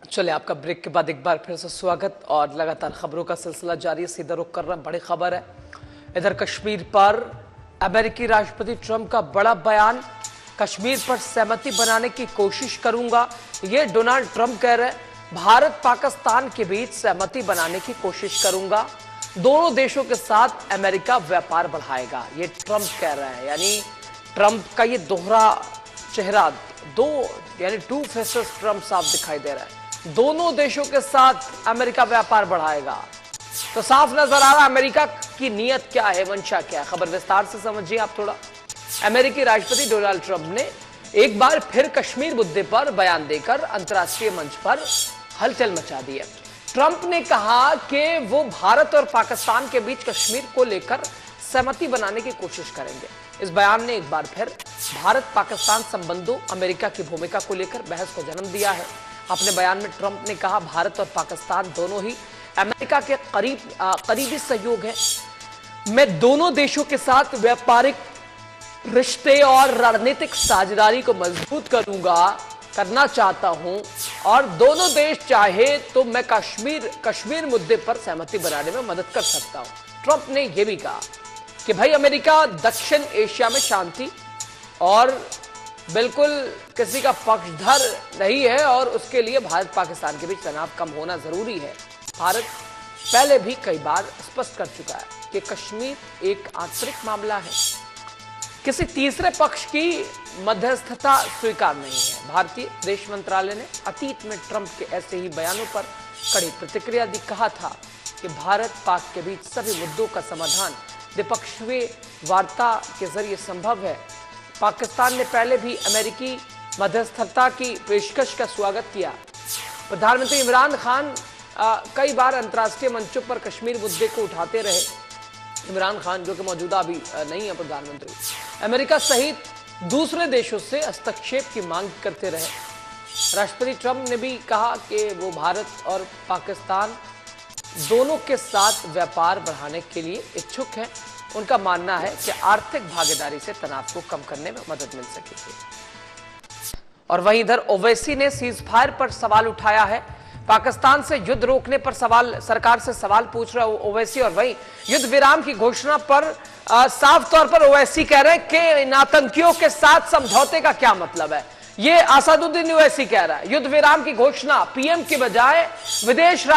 चले आपका ब्रेक के बाद एक बार फिर से स्वागत और लगातार खबरों का सिलसिला जारी है। सीधा रुख कर रहा बड़ी खबर है। इधर कश्मीर पर अमेरिकी राष्ट्रपति ट्रंप का बड़ा बयान, कश्मीर पर सहमति बनाने की कोशिश करूंगा, ये डोनाल्ड ट्रंप कह रहे हैं। भारत पाकिस्तान के बीच सहमति बनाने की कोशिश करूंगा, दोनों देशों के साथ अमेरिका व्यापार बढ़ाएगा, ये ट्रंप कह रहे हैं। यानी ट्रंप का ये दोहरा चेहरा, यानी टू फेसेस ट्रंप साफ दिखाई दे रहा है। दोनों देशों के साथ अमेरिका व्यापार बढ़ाएगा, तो साफ नजर आ रहा है अमेरिका की नीयत क्या है, मंशा क्या है। खबर विस्तार से समझिए आप थोड़ा। अमेरिकी राष्ट्रपति डोनाल्ड ट्रंप ने एक बार फिर कश्मीर मुद्दे पर बयान देकर अंतर्राष्ट्रीय मंच पर हलचल मचा दी है। ट्रंप ने कहा कि वो भारत और पाकिस्तान के बीच कश्मीर को लेकर सहमति बनाने की कोशिश करेंगे। इस बयान ने एक बार फिर भारत पाकिस्तान संबंधों, अमेरिका की भूमिका को लेकर बहस को जन्म दिया है। अपने बयान में ट्रंप ने कहा, भारत और पाकिस्तान दोनों ही अमेरिका के करीबी सहयोग है। मैं दोनों देशों के साथ व्यापारिक रिश्ते और रणनीतिक साझेदारी को मजबूत करना चाहता हूं, और दोनों देश चाहे तो मैं कश्मीर मुद्दे पर सहमति बनाने में मदद कर सकता हूं। ट्रंप ने यह भी कहा कि भाई अमेरिका दक्षिण एशिया में शांति और बिल्कुल किसी का पक्षधर नहीं है, और उसके लिए भारत पाकिस्तान के बीच तनाव कम होना जरूरी है। भारत पहले भी कई बार स्पष्ट कर चुका है कि कश्मीर एक आंतरिक मामला है, किसी तीसरे पक्ष की मध्यस्थता स्वीकार नहीं है। भारतीय विदेश मंत्रालय ने अतीत में ट्रंप के ऐसे ही बयानों पर कड़ी प्रतिक्रिया दी। कहा था कि भारत पाक के बीच सभी मुद्दों का समाधान द्विपक्षीय वार्ता के जरिए संभव है। पाकिस्तान ने पहले भी अमेरिकी मध्यस्थता की पेशकश का स्वागत किया। प्रधानमंत्री इमरान खान कई बार अंतर्राष्ट्रीय मंचों पर कश्मीर मुद्दे को उठाते रहे। इमरान खान जो कि मौजूदा अभी नहीं है प्रधानमंत्री, अमेरिका सहित दूसरे देशों से हस्तक्षेप की मांग करते रहे। राष्ट्रपति ट्रंप ने भी कहा कि वो भारत और पाकिस्तान दोनों के साथ व्यापार बढ़ाने के लिए इच्छुक है। उनका मानना है कि आर्थिक भागीदारी से तनाव को कम करने में मदद मिल सकेगी। और वहीं इधर ओवैसी ने सीज फायर पर सवाल उठाया है। पाकिस्तान से युद्ध रोकने पर सरकार से सवाल पूछ रहा है ओवैसी। और वहीं युद्ध विराम की घोषणा पर साफ तौर पर ओवैसी कह रहे हैं कि इन आतंकियों के साथ समझौते का क्या मतलब है। ये असदुद्दीन ओवैसी कह रहा है, युद्ध विराम की घोषणा पीएम की बजाय विदेशी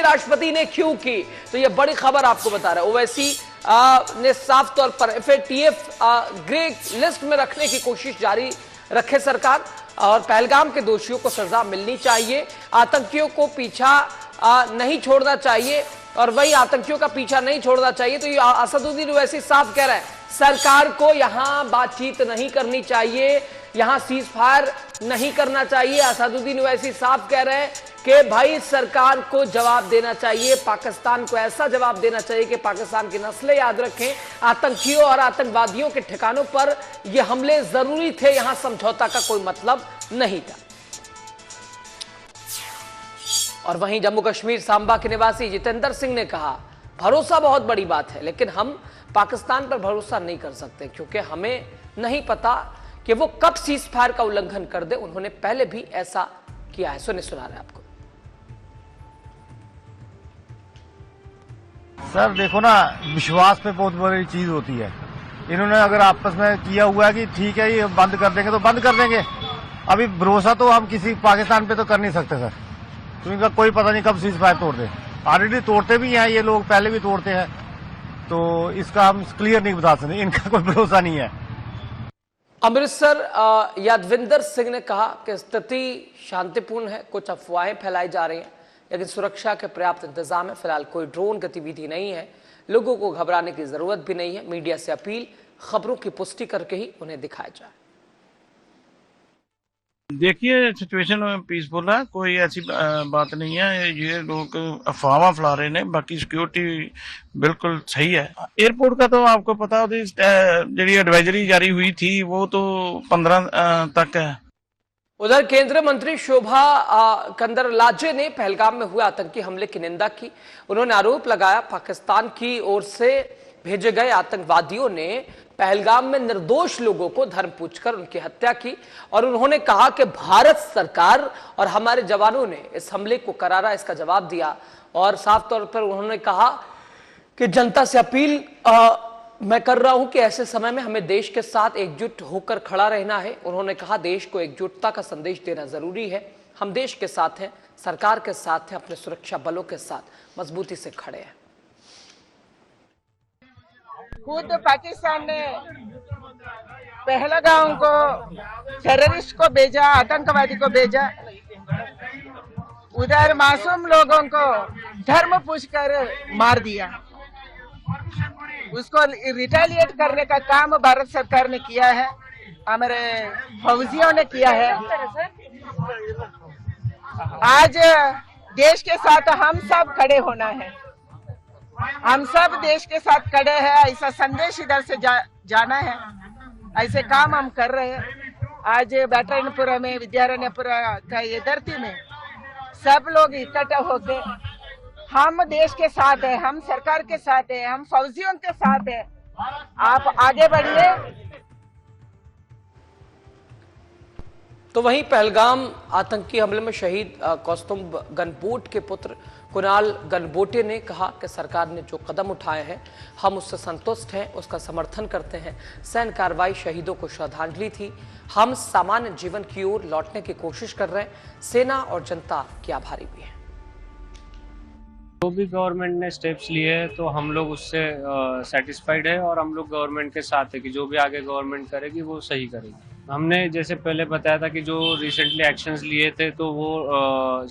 राष्ट्रपति ने क्यों की। तो ये बड़ी खबर आपको बता रहा है। ओवैसी ने साफ तौर पर एफएटीएफ ग्रे लिस्ट में रखने की कोशिश जारी रखे सरकार, और पहलगाम के दोषियों को सजा मिलनी चाहिए, आतंकियों को पीछा नहीं छोड़ना चाहिए, और वही आतंकियों का पीछा नहीं छोड़ना चाहिए। तो ये असदुद्दीन ओवैसी साफ कह रहे हैं सरकार को यहां बातचीत नहीं करनी चाहिए, यहां सीज फायर नहीं करना चाहिए। असदुद्दीन ओवैसी साफ कह रहे हैं कि भाई सरकार को जवाब देना चाहिए, पाकिस्तान को ऐसा जवाब देना चाहिए कि पाकिस्तान की नस्लें याद रखें, आतंकियों और आतंकवादियों के ठिकानों पर यह हमले जरूरी थे, यहां समझौता का कोई मतलब नहीं था। और वहीं जम्मू कश्मीर सांबा के निवासी जितेंद्र सिंह ने कहा, भरोसा बहुत बड़ी बात है, लेकिन हम पाकिस्तान पर भरोसा नहीं कर सकते क्योंकि हमें नहीं पता कि वो कब सीज फायर का उल्लंघन कर दे। उन्होंने पहले भी ऐसा किया है। सुना रहे आपको। सर देखो ना, विश्वास पे बहुत बड़ी चीज होती है। इन्होंने अगर आपस में किया हुआ है कि ठीक है ये बंद कर देंगे तो बंद कर देंगे। अभी भरोसा तो हम किसी पाकिस्तान पे तो कर नहीं सकते सर, तो इनका कोई पता नहीं कब सीज फायर तोड़ दे। ऑलरेडी तोड़ते भी हैं ये लोग, पहले भी तोड़ते हैं, तो इसका हम क्लियर नहीं बता सकते, इनका कोई भरोसा नहीं है। अमृतसर यादविंदर सिंह ने कहा कि स्थिति शांतिपूर्ण है, कुछ अफवाहें फैलाई जा रही हैं, लेकिन सुरक्षा के पर्याप्त इंतजाम है। फिलहाल कोई ड्रोन गतिविधि नहीं है, लोगों को घबराने की जरूरत भी नहीं है। मीडिया से अपील, खबरों की पुष्टि करके ही उन्हें दिखाया जाए। देखिए सिचुएशन पीसफुल है, कोई ऐसी बात नहीं है। ये लोग अफवाह फैला रहे हैं, बाकी सिक्योरिटी बिल्कुल सही है। एयरपोर्ट का तो आपको पता जी एडवाइजरी जारी हुई थी वो तो 15 तक है। उधर केंद्रीय मंत्री शोभा कंदरलाजे ने पहलगाम में हुए आतंकी हमले की निंदा की। उन्होंने आरोप लगाया पाकिस्तान की ओर से भेजे गए आतंकवादियों ने पहलगाम में निर्दोष लोगों को धर्म पूछकर उनकी हत्या की और उन्होंने कहा कि भारत सरकार और हमारे जवानों ने इस हमले को करारा इसका जवाब दिया। और साफ तौर पर उन्होंने कहा कि जनता से अपील मैं कर रहा हूं कि ऐसे समय में हमें देश के साथ एकजुट होकर खड़ा रहना है। उन्होंने कहा देश को एकजुटता का संदेश देना जरूरी है। हम देश के साथ हैं, सरकार के साथ हैं, अपने सुरक्षा बलों के साथ मजबूती से खड़े हैं। खुद पाकिस्तान ने पहलगाम को टेररिस्ट को भेजा, आतंकवादी को भेजा, उधर मासूम लोगों को धर्म पूछकर मार दिया। उसको रिटेलिएट करने का काम भारत सरकार ने किया है, हमारे फौजियों ने किया है। आज देश के साथ हम सब खड़े होना है, हम सब देश के साथ खड़े हैं, ऐसा संदेश इधर से जाना है। ऐसे काम हम कर रहे हैं। आज बैटरनपुरा में, विद्यारण्यपुरा का ये धरती में सब लोग इकट्ठा होके हम देश के साथ है, हम सरकार के साथ है, हम फौजियों के साथ है, आप आगे बढ़िए। तो वहीं पहलगाम आतंकी हमले में शहीद कौस्तुभ गनबोट के पुत्र कुणाल गनबोटे ने कहा कि सरकार ने जो कदम उठाए हैं हम उससे संतुष्ट हैं, उसका समर्थन करते हैं। सैन्य कार्रवाई शहीदों को श्रद्धांजलि थी। हम सामान्य जीवन की ओर लौटने की कोशिश कर रहे हैं। सेना और जनता की आभारी भी है। जो भी गवर्नमेंट ने स्टेप्स लिए हैं तो हम लोग उससे सेटिस्फाइड है और हम लोग गवर्नमेंट के साथ है कि जो भी आगे गवर्नमेंट करेगी वो सही करेगी। हमने जैसे पहले बताया था कि जो रिसेंटली एक्शंस लिए थे तो वो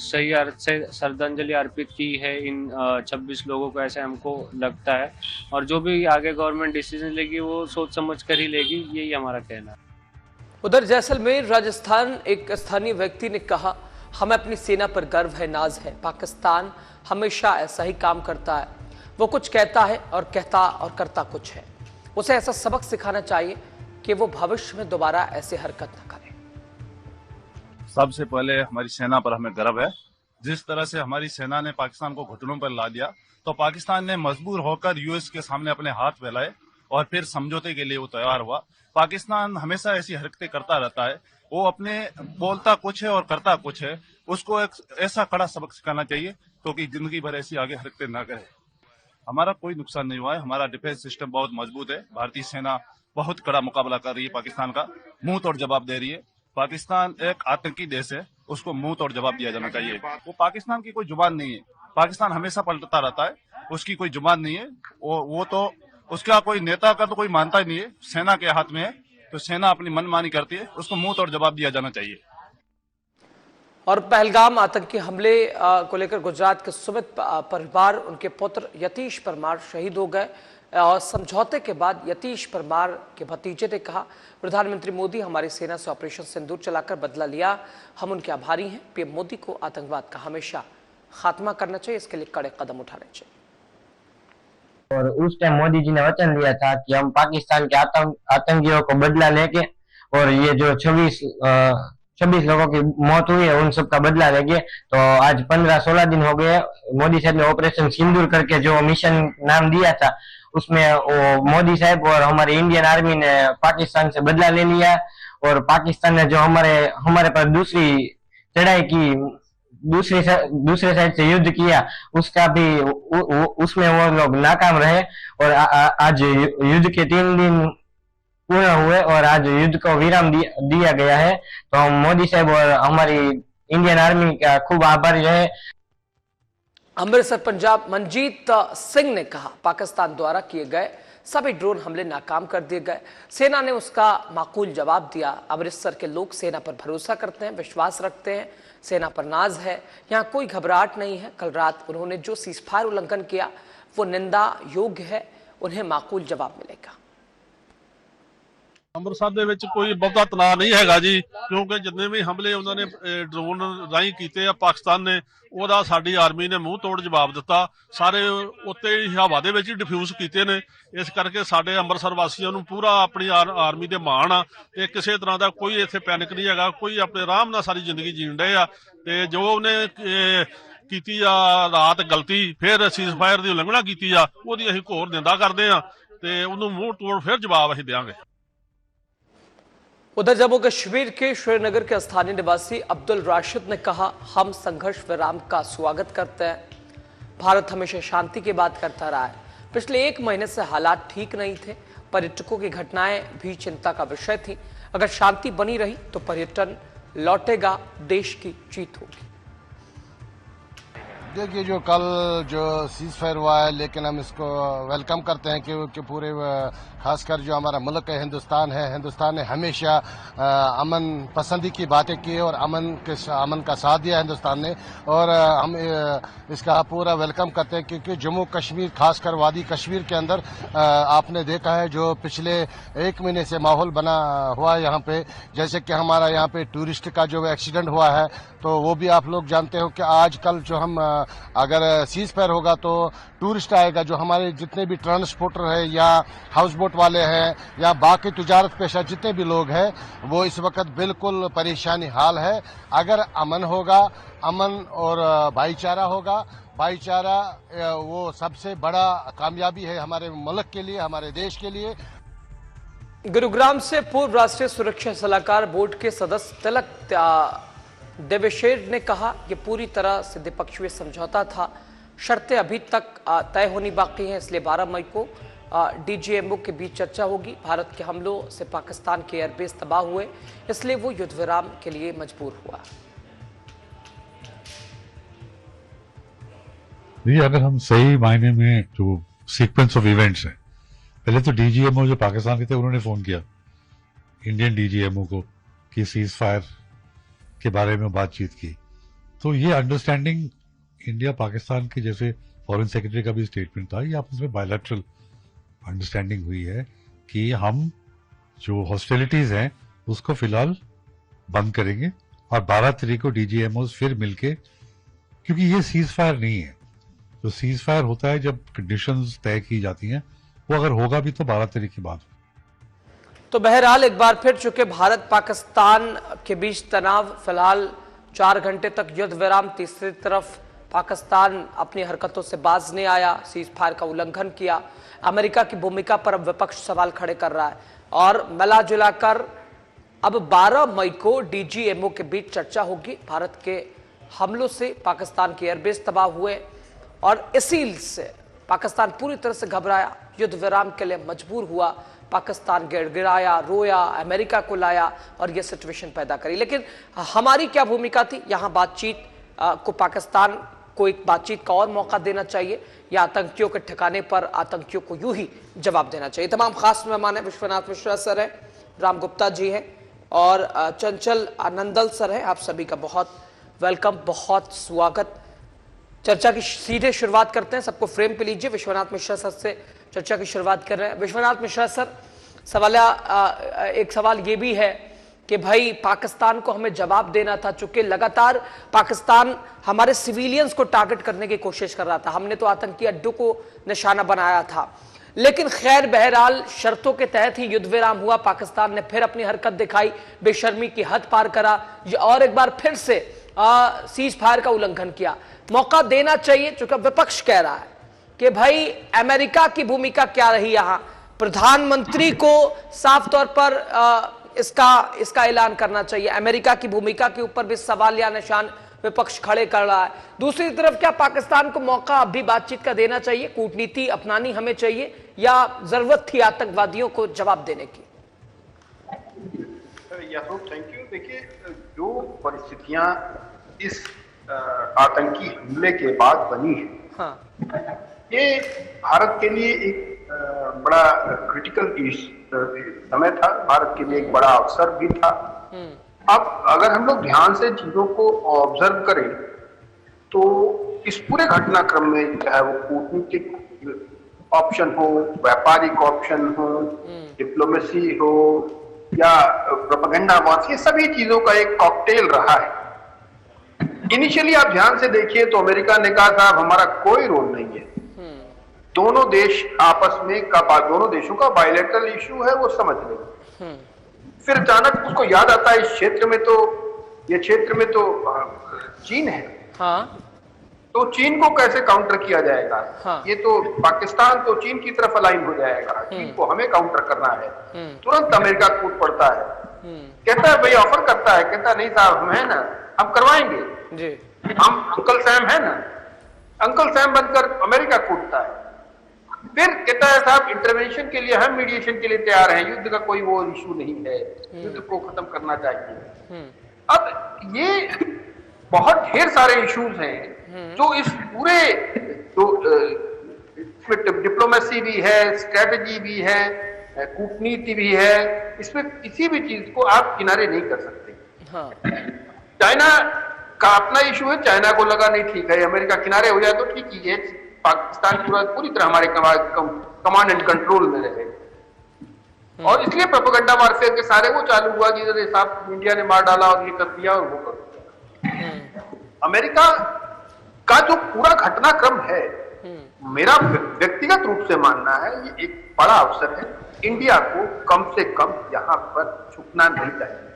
सही अर्थ से श्रद्धांजलि अर्पित की है इन 26 लोगों को, ऐसे हमको लगता है। और जो भी आगे गवर्नमेंट डिसीजन लेगी वो सोच समझ कर ही लेगी, यही हमारा कहना है। उधर जैसलमेर राजस्थान एक स्थानीय व्यक्ति ने कहा हमें अपनी सेना पर गर्व है, नाज है। पाकिस्तान हमेशा ऐसा ही काम करता है, वो कुछ कहता है और कहता और करता कुछ है। उसे ऐसा सबक सिखाना चाहिए कि वो भविष्य में दोबारा ऐसी हरकत न करे। सबसे पहले हमारी सेना पर हमें गर्व है। जिस तरह से हमारी सेना ने पाकिस्तान को घुटनों पर ला दिया तो पाकिस्तान ने मजबूर होकर यूएस के सामने अपने हाथ फैलाए और फिर समझौते के लिए वो तैयार हुआ। पाकिस्तान हमेशा ऐसी हरकतें करता रहता है, वो अपने बोलता कुछ है और करता कुछ है। उसको एक ऐसा कड़ा सबक सिखाना चाहिए क्योंकि जिंदगी भर ऐसी आगे हरकतें ना करे। हमारा कोई नुकसान नहीं हुआ है, हमारा डिफेंस सिस्टम बहुत मजबूत है। भारतीय सेना बहुत कड़ा मुकाबला कर रही है, पाकिस्तान का मुंह तोड़ जवाब दे रही है। पाकिस्तान एक आतंकी देश है, उसको मुंह तोड़ जवाब दिया जाना चाहिए। वो पाकिस्तान की कोई जुबान नहीं है, पाकिस्तान हमेशा पलटता रहता है, उसकी कोई जुबान नहीं है। वो तो उसका कोई नेता का तो कोई मानता ही नहीं है, सेना के हाथ में है, तो सेना अपनी मनमानी करती है, उसको मुंह तोड़ जवाब दिया जाना चाहिए। और पहलगाम आतंकी हमले को लेकर गुजरात के सुमित परिवार, उनके पुत्र यतीश परमार शहीद हो गए और समझौते के बाद यतीश परमार के भतीजे ने कहा प्रधानमंत्री मोदी हमारी सेना से ऑपरेशन सिंदूर चलाकर बदला लिया, हम उनके आभारी हैं। पीएम मोदी को आतंकवाद का हमेशा खात्मा करना चाहिए, इसके लिए कड़े कदम उठाने चाहिए। और उस टाइम मोदी जी ने वचन दिया था कि हम पाकिस्तान के आतंकियों को बदला लेके और ये जो 26 लोगों की मौत हुई है उन सब का बदला लेंगे। तो आज 15-16 दिन हो गए, मोदी साहब ने ऑपरेशन सिंदूर करके जो मिशन नाम दिया था उसमें वो मोदी साहब और हमारी इंडियन आर्मी ने पाकिस्तान से बदला ले लिया। और पाकिस्तान ने जो हमारे पर दूसरी चढ़ाई की, दूसरे साइड से युद्ध किया, उसका भी उसमें वो लोग नाकाम रहे। और आज युद्ध के 3 दिन पूर्ण हुए और आज युद्ध को विराम दिया गया है। तो हम मोदी साहब और हमारी इंडियन आर्मी का खूब आभारी रहे। अमृतसर पंजाब मनजीत सिंह ने कहा पाकिस्तान द्वारा किए गए सभी ड्रोन हमले नाकाम कर दिए गए, सेना ने उसका माकूल जवाब दिया। अमृतसर के लोग सेना पर भरोसा करते हैं, विश्वास रखते हैं, सेना पर नाज है, यहाँ कोई घबराहट नहीं है। कल रात उन्होंने जो सीजफायर उल्लंघन किया वो निंदा योग्य है, उन्हें माकूल जवाब मिलेगा। ਅੰਮ੍ਰਿਤਸਰ ਦੇ ਵਿੱਚ ਕੋਈ ਬਹੁਤਾ ਤਣਾਅ ਨਹੀਂ ਹੈਗਾ ਜੀ, ਕਿਉਂਕਿ ਜਿੰਨੇ ਵੀ ਹਮਲੇ ਉਹਨਾਂ ਨੇ ਡਰੋਨ ਰਾਹੀਂ ਕੀਤੇ ਆ ਪਾਕਿਸਤਾਨ ਨੇ, ਉਹਦਾ ਸਾਡੀ ਆਰਮੀ ਨੇ ਮੂੰਹ ਤੋੜ ਜਵਾਬ ਦਿੱਤਾ। ਸਾਰੇ ਉੱਤੇ ਹਵਾ ਦੇ ਵਿੱਚ ਹੀ ਡਿਫਿਊਜ਼ ਕੀਤੇ ਨੇ। ਇਸ ਕਰਕੇ ਸਾਡੇ ਅੰਮ੍ਰਿਤਸਰ ਵਾਸੀਆਂ ਨੂੰ ਪੂਰਾ ਆਪਣੀ ਆਰਮੀ ਦੇ ਮਾਣ ਆ ਤੇ ਕਿਸੇ ਤਰ੍ਹਾਂ ਦਾ ਕੋਈ ਇੱਥੇ ਪੈਨਿਕ ਨਹੀਂ ਹੈਗਾ। ਕੋਈ ਆਪਣੇ ਆਰਾਮ ਨਾਲ ਸਾਰੀ ਜ਼ਿੰਦਗੀ ਜੀਣ ਰਹੇ ਆ ਤੇ ਜੋ ਉਹਨੇ ਕੀਤੀ ਆ ਰਾਤ ਗਲਤੀ, ਫਿਰ ਸੀਜ਼ਫਾਇਰ ਦੀ ਉਲੰਘਣਾ ਕੀਤੀ ਆ, ਉਹਦੀ ਅਸੀਂ ਘੋਰ ਨਿੰਦਾ ਕਰਦੇ ਆ। ਤੇ ਉਹਨੂੰ ਮੂੰਹ ਤੋੜ ਫਿਰ ਜਵਾਬ ਅਸੀਂ ਦੇਵਾਂਗੇ। उधर जम्मू कश्मीर के श्रीनगर के स्थानीय निवासी अब्दुल राशिद ने कहा, हम संघर्ष विराम का स्वागत करते हैं। भारत हमेशा शांति की बात करता रहा है। पिछले 1 महीने से हालात ठीक नहीं थे। पर्यटकों की घटनाएं भी चिंता का विषय थी। अगर शांति बनी रही तो पर्यटन लौटेगा, देश की जीत होगी। देखिए, जो कल जो सीज फायर हुआ है, लेकिन हम इसको वेलकम करते हैं कि पूरे खासकर जो हमारा मुल्क है, हिंदुस्तान ने हमेशा अमन पसंदी की बातें की और अमन का साथ दिया हिंदुस्तान ने। और हम इसका पूरा वेलकम करते हैं क्योंकि जम्मू कश्मीर, खासकर वादी कश्मीर के अंदर आपने देखा है जो पिछले 1 महीने से माहौल बना हुआ है यहाँ पे। जैसे कि हमारा यहाँ पे टूरिस्ट का जो एक्सीडेंट हुआ है, तो वो भी आप लोग जानते हो कि आजकल जो हम अगर सीज फायर होगा तो टूरिस्ट आएगा, जो हमारे जितने भी ट्रांसपोर्टर है या हाउस बोट वाले हैं या बाकी तिजारत पेशा जितने भी लोग हैं, वो इस वक्त बिल्कुल परेशानी हाल है। अगर अमन होगा, अमन और भाईचारा होगा, भाईचारा वो सबसे बड़ा कामयाबी है हमारे मुल्क के लिए, हमारे देश के लिए। गुरुग्राम से पूर्व राष्ट्रीय सुरक्षा सलाहकार बोर्ड के सदस्य तिलक देवेशेर ने कहा, यह पूरी तरह से द्विपक्षीय समझौता था। शर्तें अभी तक तय होनी बाकी हैं, इसलिए 12 मई को डीजीएमओ के बीच चर्चा होगी। भारत के हमलों से पाकिस्तान के एयरबेस तबाह हुए, इसलिए वो युद्ध विराम के लिए मजबूर हुआ। ये अगर हम सही मायने में जो सीक्वेंस ऑफ इवेंट्स है, पहले तो डीजीएमओ जो पाकिस्तान के थे उन्होंने फोन किया इंडियन डीजीएमओ को कि सीज फायर के बारे में बातचीत की। तो ये अंडरस्टैंडिंग इंडिया पाकिस्तान के, जैसे फॉरेन सेक्रेटरी का भी स्टेटमेंट था, ये आपस में बायलैटरल अंडरस्टैंडिंग हुई है कि हम जो हॉस्टिलिटीज हैं उसको फिलहाल बंद करेंगे और 12 तारीख को डीजीएमओ फिर मिलके, क्योंकि ये सीज फायर नहीं है। जो सीज फायर होता है जब कंडीशंस तय की जाती हैं, वो अगर होगा भी तो 12 तारीख की बात। तो बहरहाल एक बार फिर चूंकि भारत पाकिस्तान के बीच तनाव फिलहाल 4 घंटे तक युद्ध विराम, तीसरी तरफ पाकिस्तान अपनी हरकतों से बाज नहीं आया, सीज फायर का उल्लंघन किया। अमेरिका की भूमिका पर अब विपक्ष सवाल खड़े कर रहा है और मिला जुलाकर अब 12 मई को डीजीएमओ के बीच चर्चा होगी। भारत के हमलों से पाकिस्तान के एयरबेस तबाह हुए और इसी से पाकिस्तान पूरी तरह से घबराया, युद्ध विराम के लिए मजबूर हुआ। पाकिस्तान गिड़गिड़ाया, रोया, अमेरिका को लाया और यह सिचुएशन पैदा करी। लेकिन हमारी क्या भूमिका थी? यहां बातचीत को, पाकिस्तान को एक बातचीत का और मौका देना चाहिए या आतंकियों के ठिकाने पर आतंकियों को यूं ही जवाब देना चाहिए। तमाम खास मेहमान है, विश्वनाथ मिश्रा सर है, राम गुप्ता जी है और चंचल आनंदल सर है। आप सभी का बहुत वेलकम, बहुत स्वागत। चर्चा की सीधे शुरुआत करते हैं, सबको फ्रेम पे लीजिए। विश्वनाथ मिश्रा सर से चर्चा की शुरुआत कर रहे हैं। विश्वनाथ मिश्रा सर, एक सवाल ये भी है कि भाई पाकिस्तान को हमें जवाब देना था, चूंकि लगातार पाकिस्तान हमारे सिविलियंस को टारगेट करने की कोशिश कर रहा था। हमने तो आतंकी अड्डों को निशाना बनाया था, लेकिन खैर बहरहाल शर्तों के तहत ही युद्ध विराम हुआ। पाकिस्तान ने फिर अपनी हरकत दिखाई, बेशर्मी की हद पार करा और एक बार फिर से सीज फायर का उल्लंघन किया। मौका देना चाहिए, चूंकि विपक्ष कह रहा है कि भाई अमेरिका की भूमिका क्या रही। यहां प्रधानमंत्री को साफ तौर पर इसका ऐलान करना चाहिए। अमेरिका की भूमिका के ऊपर भी सवाल या निशान विपक्ष खड़े कर रहा है। दूसरी तरफ क्या पाकिस्तान को मौका अब भी बातचीत का देना चाहिए, कूटनीति अपनानी हमें चाहिए या जरूरत थी आतंकवादियों को जवाब देने की? Thank you. देखिए, जो परिस्थितियां इस आतंकी हमले के बाद बनी है, हाँ, ये भारत के लिए एक बड़ा क्रिटिकल समय था, भारत के लिए एक बड़ा अवसर भी था। अब अगर हम लोग ध्यान से चीजों को ऑब्जर्व करें तो इस पूरे घटनाक्रम में, चाहे वो कूटनीतिक ऑप्शन हो, व्यापारिक ऑप्शन हो, डिप्लोमेसी हो या प्रोपेगेंडा वॉर्स, ये सभी चीजों का एक कॉकटेल रहा है। इनिशियली आप ध्यान से देखिए तो अमेरिका ने कहा था हमारा कोई रोल नहीं है, दोनों देश आपस में दोनों देशों का बायलैटरल इश्यू है, वो समझ लेंगे। फिर अचानक उसको याद आता है ये क्षेत्र में तो चीन है, हाँ, तो चीन को कैसे काउंटर किया जाएगा? हाँ। ये तो पाकिस्तान तो चीन की तरफ अलाइन हो जाएगा, चीन को हमें काउंटर करना है। तुरंत अमेरिका कूद पड़ता है, कहता है भाई, ऑफर करता है, कहता नहीं साहब हम है ना, हम करवाएंगे जी, हम अंकल सैम है ना, अंकल सैम बनकर अमेरिका कूदता है। फिर कहता है साहब इंटरवेंशन के लिए हम मीडिएशन के लिए तैयार हैं, युद्ध का कोई वो इशू नहीं है, युद्ध को खत्म करना चाहिए। अब ये बहुत ढेर सारे इश्यूज हैं जो इस पूरे डिप्लोमेसी भी है, स्ट्रेटजी भी है, कूटनीति भी है, इसमें किसी भी चीज को आप किनारे नहीं कर सकते। हाँ। चाइना का अपना इशू है, चाइना को लगा नहीं ठीक है, अमेरिका किनारे हो जाए तो ठीक ही है, पाकिस्तान पूरी तरह हमारे कमांड एंड कंट्रोल में रहे। और इसलिए प्रोपेगेंडा वारफेयर के सारे वो चालू हुआ कि अरे साहब इंडिया ने मार डाला और ये कर दिया और वो कर दिया। अमेरिका का जो पूरा घटनाक्रम है, मेरा व्यक्तिगत रूप से मानना है ये एक बड़ा अवसर है। इंडिया को कम से कम यहाँ पर झुकना नहीं चाहिए,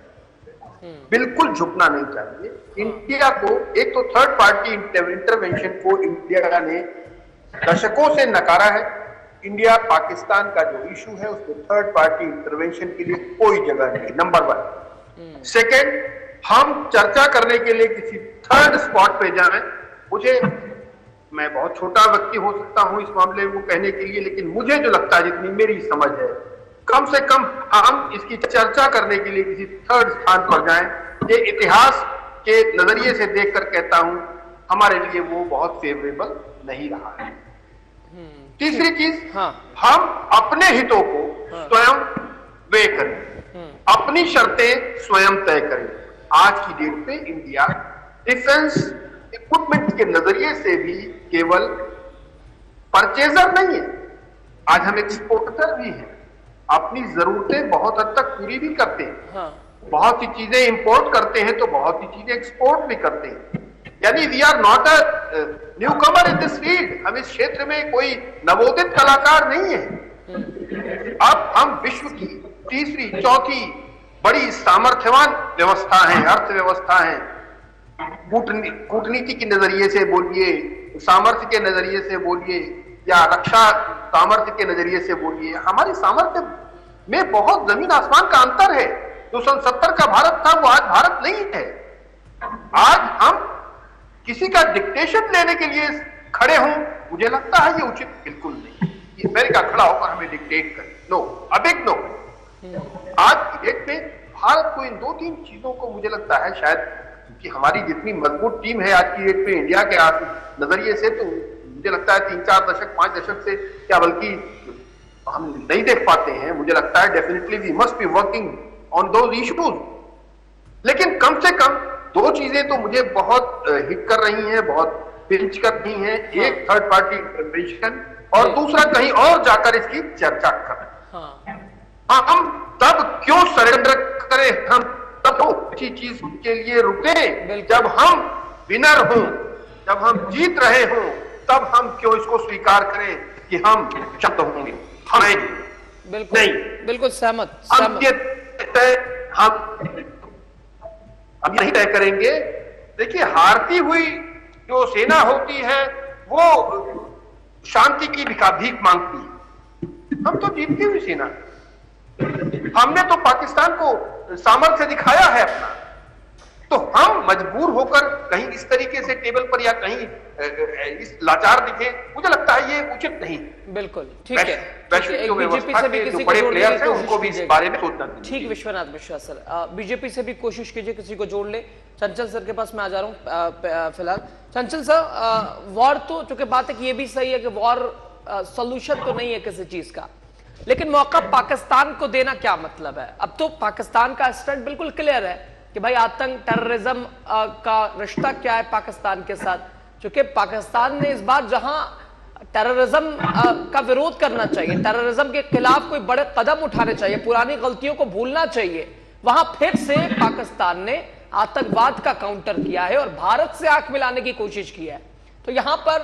बिल्कुल झुकना नहीं चाहिए। इंडिया को एक तो थर्ड पार्टी इंटरवेंशन को इंडिया ने दशकों से नकारा है। इंडिया पाकिस्तान का जो इशू है उसमें थर्ड पार्टी इंटरवेंशन के लिए कोई जगह नहीं, नंबर 1। सेकेंड, हम चर्चा करने के लिए किसी थर्ड स्पॉट पे जाएं, मैं बहुत छोटा व्यक्ति हो सकता हूं इस मामले में कहने के लिए, लेकिन मुझे जो लगता है, जितनी मेरी समझ है, कम से कम हम इसकी चर्चा करने के लिए किसी थर्ड स्थान पर जाएं। ये इतिहास के नजरिए से देखकर कहता हूं, हमारे लिए वो बहुत फेवरेबल नहीं रहा है। तीसरी चीज, हम अपने हितों को स्वयं वे करें, अपनी शर्तें स्वयं तय करें। आज की डेट पे इंडिया डिफेंस इक्विपमेंट के नजरिए से भी केवल परचेजर नहीं है, आज हम एक्सपोर्टर भी हैं। अपनी जरूरतें बहुत हद तक पूरी भी करते हैं, बहुत सी चीजें इंपोर्ट करते हैं तो बहुत सी चीजें एक्सपोर्ट भी करते हैं। यानी we are not a newcomer in this field, हम इस क्षेत्र में कोई नवोदित कलाकार नहीं है। अब हम विश्व की तीसरी चौथी बड़ी सामर्थ्यवान व्यवस्था है, अर्थव्यवस्था है। कूटनीति के नजरिए से बोलिए, सामर्थ्य के नजरिए से बोलिए, या रक्षा सामर्थ्य के नजरिए से बोलिए, हमारी सामर्थ्य में बहुत जमीन आसमान का अंतर है। जो सन 70 का भारत था वो आज भारत नहीं है। आज हम किसी का डिक्टेशन लेने के लिए खड़े हों, मुझे लगता है ये उचित बिल्कुल नहीं। ये अमेरिका खड़ा होकर हमें डिक्टेट करे, नो, अ बिग नो। आज की डेट में भारत को इन 2-3 चीजों को मुझे लगता है शायद, क्योंकि हमारी जितनी मजबूत टीम है आज की डेट में इंडिया के नजरिए से, तो मुझे लगता है 3-4 दशक 5 दशक से क्या बल्कि हम नहीं देख पाते हैं। मुझे लगता है definitely we must be working on those issues. लेकिन कम से कम 2 चीजें तो मुझे बहुत हिट कर रही हैं, बहुत पिंच कर रही हैं। एक थर्ड पार्टी इंटरवेंशन और दूसरा कहीं और जाकर इसकी चर्चा करें। हम तब क्यों सरेंडर करें, हम तब अच्छी चीज के लिए रुके जब हम विनर हों, जब हम जीत रहे हों, तब हम क्यों इसको स्वीकार करें कि हम शब्द होंगे। हमें बिल्कुल नहीं, बिल्कुल सहमत। हम यही तय करेंगे। देखिए, हारती हुई जो सेना होती है वो शांति की भीख मांगती है, हम तो जीतती हुई सेना। हमने तो पाकिस्तान को सामर्थ्य दिखाया है अपना, तो हम मजबूर होकर कहीं इस तरीके से टेबल पर या कहीं इस लाचार दिखे, मुझे लगता है ये उचित नहीं। बिल्कुल ठीक है। वैश्विक जो व्यवस्था के जो बड़े प्लेयर्स हैं उनको भी इस बारे में सोचना चाहिए। ठीक, विश्वनाथ मिश्रा सर, बीजेपी से भी कोशिश कीजिए किसी को जोड़ ले। चंचल सर के पास मैं आ जा रहा हूँ फिलहाल। चंचल सर, वॉर तो चूंकि बात है कि ये भी सही है कि वॉर सोल्यूशन तो नहीं है किसी चीज का, लेकिन मौका पाकिस्तान को देना क्या मतलब है? अब तो पाकिस्तान का स्टैंड बिल्कुल क्लियर है कि भाई आतंक टेररिज्म का रिश्ता क्या है पाकिस्तान के साथ। क्योंकि पाकिस्तान ने इस बार जहां टेररिज्म का विरोध करना चाहिए, टेररिज्म के खिलाफ कोई बड़े कदम उठाने चाहिए, पुरानी गलतियों को भूलना चाहिए, वहां फिर से पाकिस्तान ने आतंकवाद का काउंटर किया है और भारत से आंख मिलाने की कोशिश की है। तो यहां पर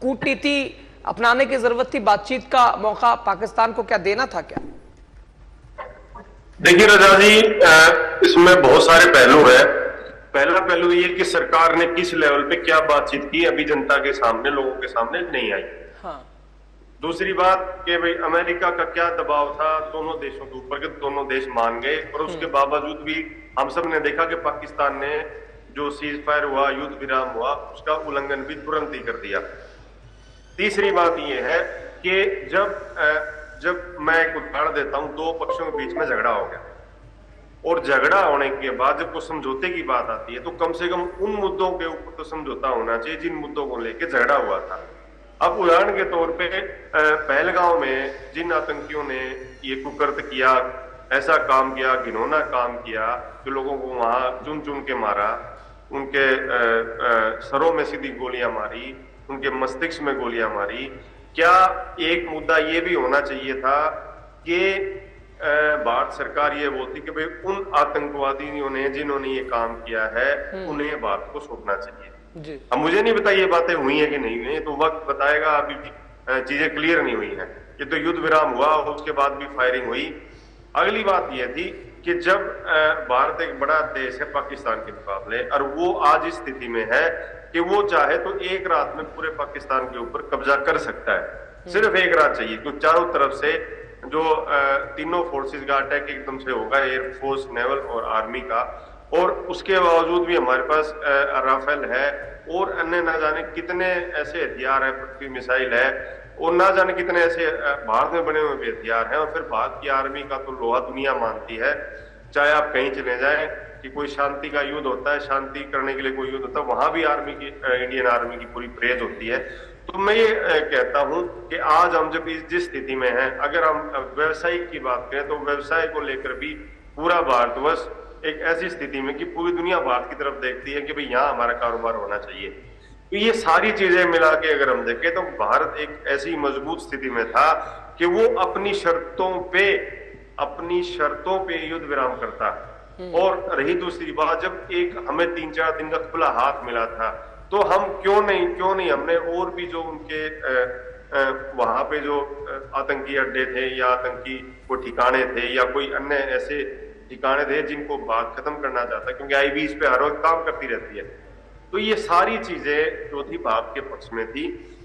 कूटनीति अपनाने की जरूरत थी, बातचीत का मौका पाकिस्तान को क्या देना था क्या? देखिए रजा जी, इसमें बहुत सारे पहलू है। पहला पहलू ये कि सरकार ने किस लेवल पे क्या बातचीत की अभी जनता के सामने, लोगों के सामने नहीं आई। हाँ। दूसरी बात कि भाई अमेरिका का क्या दबाव था दोनों देशों के ऊपर, के दोनों देश मान गए, और उसके बावजूद भी हम सब ने देखा कि पाकिस्तान ने जो सीज फायर हुआ, युद्ध विराम हुआ, उसका उल्लंघन भी तुरंत ही कर दिया। तीसरी बात यह है कि जब मैं एक उदाहरण देता हूं, दो पक्षों के बीच में झगड़ा हो गया और झगड़ा होने के बाद जब कोई समझौते की बात आती है तो कम से कम उन मुद्दों के ऊपर तो समझौता होना चाहिए जिन मुद्दों को लेकर झगड़ा हुआ था। अब उदाहरण के तौर पे पहलगांव में जिन आतंकियों ने ये कुकृत्य किया, ऐसा काम किया, घिनौना काम किया, जो लोगों को वहां चुन चुन के मारा, उनके सरों में सीधी गोलियां मारी, उनके मस्तिष्क में गोलियां मारी, क्या एक मुद्दा ये भी होना चाहिए था कि भारत सरकार ये बोलती कि भाई उन आतंकवादियों ने जिन्होंने ये काम किया है उन्हें बात को सौंपना चाहिए। अब मुझे नहीं पता ये बातें हुई है कि नहीं हुई, तो वक्त बताएगा। अभी चीजें क्लियर नहीं हुई हैं। ये तो युद्ध विराम हुआ, उसके बाद भी फायरिंग हुई। अगली बात यह थी कि जब भारत एक बड़ा देश है पाकिस्तान के मुकाबले, और वो आज इस स्थिति में है कि वो चाहे तो एक रात में पूरे पाकिस्तान के ऊपर कब्जा कर सकता है, सिर्फ एक रात चाहिए, क्योंकि चारों तरफ से जो तीनों फोर्सेस का अटैक एकदम से होगा, एयरफोर्स, नेवल और आर्मी का, और उसके बावजूद भी हमारे पास राफेल है और अन्य ना जाने कितने ऐसे हथियार है, पृथ्वी मिसाइल है, और ना जाने कितने ऐसे भारत में बने हुए भी हथियार हैं। और फिर भारत की आर्मी का तो लोहा दुनिया मानती है, चाहे आप कहीं चले जाएं कि कोई शांति का युद्ध होता है, शांति करने के लिए कोई युद्ध होता है, वहां भी आर्मी की, इंडियन आर्मी की पूरी प्रेज होती है। तो मैं ये कहता हूं कि आज हम जब जिस स्थिति में हैं, अगर हम व्यवसायिक की बात करें तो व्यवसाय को लेकर भी पूरा भारतवर्ष एक ऐसी स्थिति में कि पूरी दुनिया भारत की तरफ देखती है कि भाई यहाँ हमारा कारोबार होना चाहिए। तो ये सारी चीजें मिला के अगर हम देखें तो भारत एक ऐसी मजबूत स्थिति में था कि वो अपनी शर्तों पे युद्ध विराम करता। और रही दूसरी बात, जब एक हमें 3-4 दिन का खुला हाथ मिला था, तो हम क्यों नहीं हमने और भी जो उनके वहां पे जो आतंकी अड्डे थे या आतंकी को ठिकाने थे या कोई अन्य ऐसे ठिकाने थे जिनको बात खत्म करना चाहता, क्योंकि आईबी इस पे हर वक्त काम करती रहती है। तो ये सारी चीजें जो थी भारत के पक्ष में थी।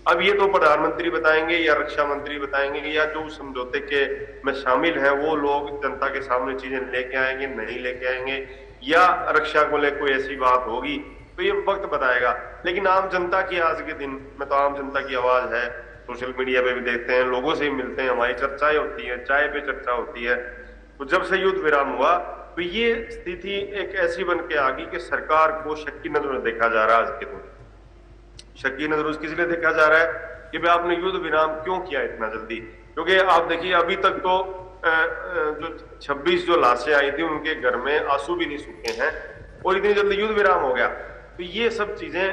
अब ये तो प्रधानमंत्री बताएंगे या रक्षा मंत्री बताएंगे या जो समझौते के में शामिल हैं वो लोग जनता के सामने चीजें लेके आएंगे, नहीं लेके आएंगे, या रक्षा को लेकर कोई ऐसी बात होगी, तो ये वक्त बताएगा। लेकिन आम जनता की आज के दिन में तो आम जनता की आवाज है, सोशल मीडिया पे भी देखते हैं, लोगों से भी मिलते हैं, हमारी चर्चाएं होती है, चाय पे चर्चा होती है। तो जब से युद्ध विराम हुआ तो ये स्थिति एक ऐसी बन के आ गई कि सरकार को शक की नजरों से देखा जा रहा है। आज के दिन शक की नजरों से किस लिए देखा जा रहा है कि भाई आपने युद्ध विराम क्यों किया इतना जल्दी? क्योंकि आप देखिए अभी तक तो जो 26 जो लाशें आई थी उनके घर में आंसू भी नहीं सूखे हैं और इतनी जल्दी युद्ध विराम हो गया। तो ये सब चीजें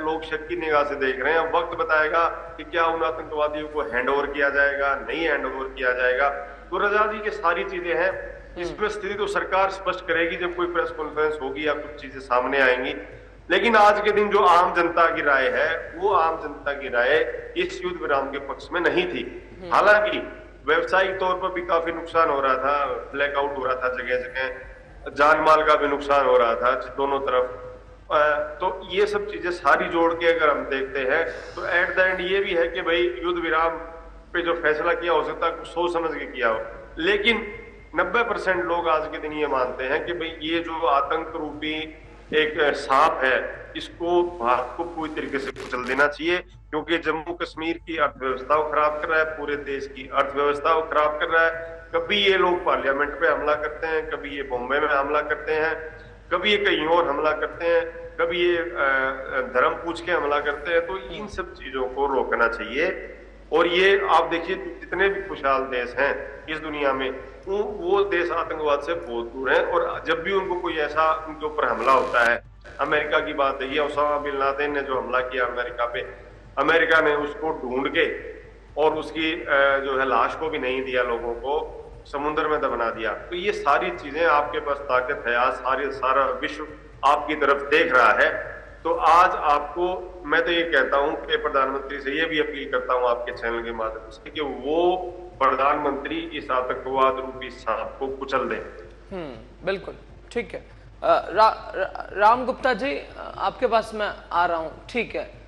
लोग शक की निगाह से देख रहे हैं। अब वक्त बताएगा कि क्या उन आतंकवादियों को हैंड ओवर किया जाएगा, नहीं हैंड ओवर किया जाएगा। तो रजा जी की सारी चीजें हैं, इसमें स्थिति तो सरकार स्पष्ट करेगी जब कोई प्रेस कॉन्फ्रेंस होगी या कुछ चीजें सामने आएंगी। लेकिन आज के दिन जो आम जनता की राय है वो आम जनता की राय इस युद्ध विराम के पक्ष में नहीं थी। हालांकि व्यवसायिक तौर पर भी काफी नुकसान हो रहा था, ब्लैकआउट हो रहा था, जगह जगह जान माल का भी नुकसान हो रहा था दोनों तरफ। तो ये सब चीजें सारी जोड़ के अगर हम देखते हैं तो एट द एंड ये भी है कि भाई युद्ध विराम पे जो फैसला किया हो सकता है सोच समझ के किया हो, लेकिन 90% लोग आज के दिन ये मानते हैं कि भाई ये जो आतंक रूपी एक सांप है इसको भारत को पूरी तरीके से कुचल देना चाहिए, क्योंकि जम्मू कश्मीर की अर्थव्यवस्था को खराब कर रहा है, पूरे देश की अर्थव्यवस्था को खराब कर रहा है। कभी ये लोग पार्लियामेंट पे हमला करते हैं, कभी ये बॉम्बे में हमला करते हैं, कभी ये कहीं और हमला करते हैं, कभी ये धर्म पूछ के हमला करते हैं। तो इन सब चीजों को रोकना चाहिए। और ये आप देखिए जितने भी खुशहाल देश हैं इस दुनिया में वो देश आतंकवाद से बहुत दूर हैं, और जब भी उनको कोई ऐसा उनके ऊपर हमला होता है, अमेरिका की बात है, ये ओसामा बिन लादेन ने जो हमला किया अमेरिका पे, अमेरिका ने उसको ढूंढ के और उसकी जो है लाश को भी नहीं दिया, लोगों को समुद्र में दफना दिया। तो ये सारी चीजें आपके पास ताकत है, आज सारा विश्व आपकी तरफ देख रहा है। तो आज आपको मैं तो ये कहता हूं कि प्रधानमंत्री से ये भी अपील करता हूं आपके चैनल के माध्यम से कि वो प्रधानमंत्री इस आतंकवाद रूपी सांप को कुचल दें। बिल्कुल ठीक है। राम गुप्ता जी, आपके पास मैं आ रहा हूं। ठीक है,